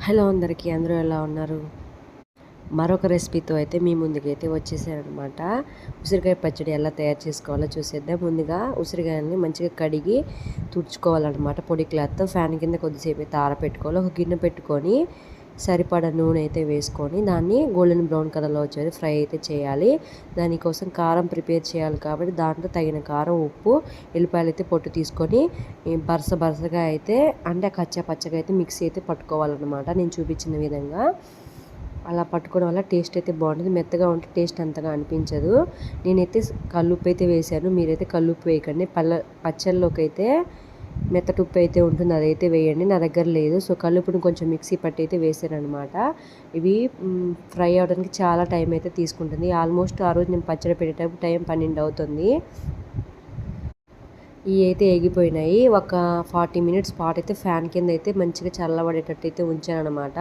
Hello అందరికీ, అందరూ ఎలా ఉన్నారు? మరొక రెసిపీతో అయితే మీ ముందుకైతే వచ్చేసానమాట. ఉసిరికాయ పచ్చడి ఎలా తయారు చేసుకోవాలో చూసేద్దాం. ముందుగా ఉసిరికాయలని మంచిగా కడిగి తుడుచుకోవాలన్నమాట. పొడి క్లాత్తో ఫ్యాన్ కింద కొద్దిసేపు అయితే ఆరబెట్టుకోవాలి. ఒక గిన్నె పెట్టుకొని సరిపడా నూనె అయితే వేసుకొని దాన్ని గోల్డెన్ బ్రౌన్ కలర్లో వచ్చేది ఫ్రై అయితే చేయాలి. దానికోసం కారం ప్రిపేర్ చేయాలి కాబట్టి దాంట్లో తగిన కారం, ఉప్పు, ఎల్లిపాయలు అయితే పొట్టు తీసుకొని బరసగా అయితే అంటే కచ్చా పచ్చగా అయితే మిక్సీ అయితే పట్టుకోవాలన్నమాట. నేను చూపించిన విధంగా అలా పట్టుకోవడం వల్ల టేస్ట్ అయితే బాగుంటుంది. మెత్తగా ఉంటే టేస్ట్ అంతగా అనిపించదు. నేనైతే కల్లుప్పు అయితే వేసాను, మీరైతే కల్లుప్పు వేయకండి. పచ్చళ్ళలోకి అయితే మెత్తటుప్పు అయితే ఉంటుంది, అదైతే వేయండి. నా దగ్గర లేదు, సో కల్లుప్పుని కొంచెం మిక్సీ పట్టి అయితే వేసాను అనమాట. ఇవి ఫ్రై అవ్వడానికి చాలా టైం అయితే తీసుకుంటుంది. ఆల్మోస్ట్ ఆ రోజు నేను పచ్చడి పెట్టేటప్పుడు టైం 12 అవుతుంది. ఇవి అయితే ఎగిపోయినాయి. ఒక 40 మినిట్స్ పాటు అయితే ఫ్యాన్ కింద అయితే మంచిగా చల్లబడేటట్టు అయితే ఉంచాను అనమాట.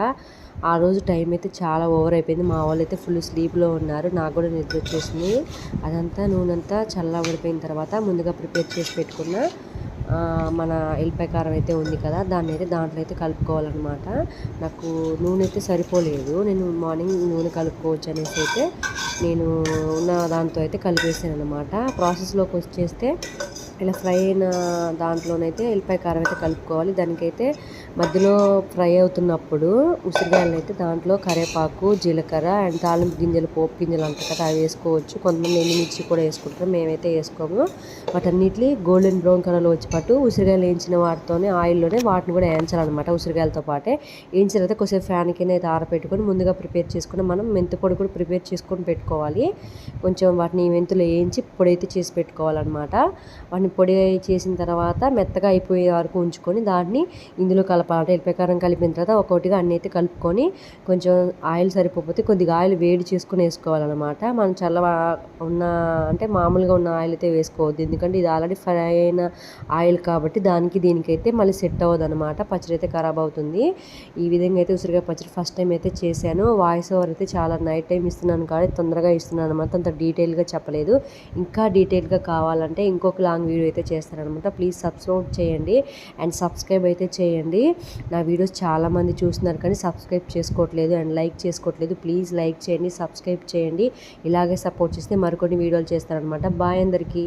ఆ రోజు టైం అయితే చాలా ఓవర్ అయిపోయింది. మా వాళ్ళు అయితే ఫుల్ స్లీప్లో ఉన్నారు, నాకు కూడా నిద్ర వచ్చేసింది. అదంతా నూనెంతా చల్లబడిపోయిన తర్వాత ముందుగా ప్రిపేర్ చేసి పెట్టుకున్న మన ఎల్లిపాయ కారం అయితే ఉంది కదా, దాన్ని అయితే దాంట్లో అయితే కలుపుకోవాలన్నమాట. నాకు నూనె అయితే సరిపోలేదు. నేను మార్నింగ్ నూనె కలుపుకోవచ్చు అనేసి అయితే నేను ఉన్న దాంతో అయితే కలిపేసాను అనమాట. ప్రాసెస్లోకి వచ్చేస్తే ఇలా ఫ్రై అయిన దాంట్లోనైతే ఎల్లిపాయ కారం అయితే కలుపుకోవాలి. దానికైతే మధ్యలో ఫ్రై అవుతున్నప్పుడు ఉసిరికాయలను అయితే దాంట్లో కరివేపాకు, జీలకర్ర అండ్ తాలింపు గింజలు, పోపు గింజలు అంటారు కదా, అవి వేసుకోవచ్చు. కొంతమంది ఎండుమిర్చి కూడా వేసుకుంటారు, మేమైతే వేసుకోము. వాటన్నిటిని గోల్డెన్ బ్రౌన్ కలర్లో వచ్చేపాటు ఉసిరికాయలు వేయించిన వాటితోనే ఆయిల్లోనే వాటిని కూడా వేయించాలన్నమాట. ఉసిరికాయలతో పాటే వేయించిన తర్వాత కొద్దిసేపు ఫ్యాన్ కింద అయితే ఆరబెట్టుకొని ముందుగా ప్రిపేర్ చేసుకుని మనం మెంతి పొడి కూడా ప్రిపేర్ చేసుకొని పెట్టుకోవాలి. కొంచెం వాటిని మెంతులు వేయించి పొడి అయితే చేసి పెట్టుకోవాలన్నమాట. వాటిని పొడి చేసిన తర్వాత మెత్తగా అయిపోయే వరకు ఉంచుకొని దాన్ని ఇందులో కలపాలి. ఎల్లిపాయ కారం కలిపిన తర్వాత ఒక్కొక్కటిగా అన్నీ అయితే కలుపుకొని కొంచెం ఆయిల్ సరిపోతే కొద్దిగా ఆయిల్ వేడి చేసుకొని వేసుకోవాలన్నమాట. మనం ఉన్న అంటే మామూలుగా ఉన్న ఆయిల్ అయితే వేసుకోవద్దు, ఎందుకంటే ఇది ఆల్రెడీ ఫ్రై అయిన ఆయిల్ కాబట్టి దీనికైతే మళ్ళీ సెట్ అవ్వదు అనమాట. పచ్చడి అయితే ఖరాబ్ అవుతుంది. ఈ విధంగా అయితే ఉసిరికాయ పచ్చడి ఫస్ట్ టైం అయితే చేశాను. వాయిస్ ఓవర్ అయితే చాలా నైట్ టైం ఇస్తున్నాను కానీ తొందరగా ఇస్తున్నాను అనమాట, అంత డీటెయిల్గా చెప్పలేదు. ఇంకా డీటెయిల్గా కావాలంటే ఇంకొక లాంగ్ వీడియో అయితే చేస్తారనమాట. ప్లీజ్ సబ్స్క్రైబ్ చేయండి అండ్ సబ్స్క్రైబ్ అయితే చేయండి. నా వీడియోస్ చాలామంది చూస్తున్నారు కానీ సబ్స్క్రైబ్ చేసుకోవట్లేదు అండ్ లైక్ చేసుకోవట్లేదు. ప్లీజ్ లైక్ చేయండి, సబ్స్క్రైబ్ చేయండి. ఇలాగే సపోర్ట్ చేస్తే మరికొన్ని వీడియోలు చేస్తారనమాట. బాయ్ అందరికీ.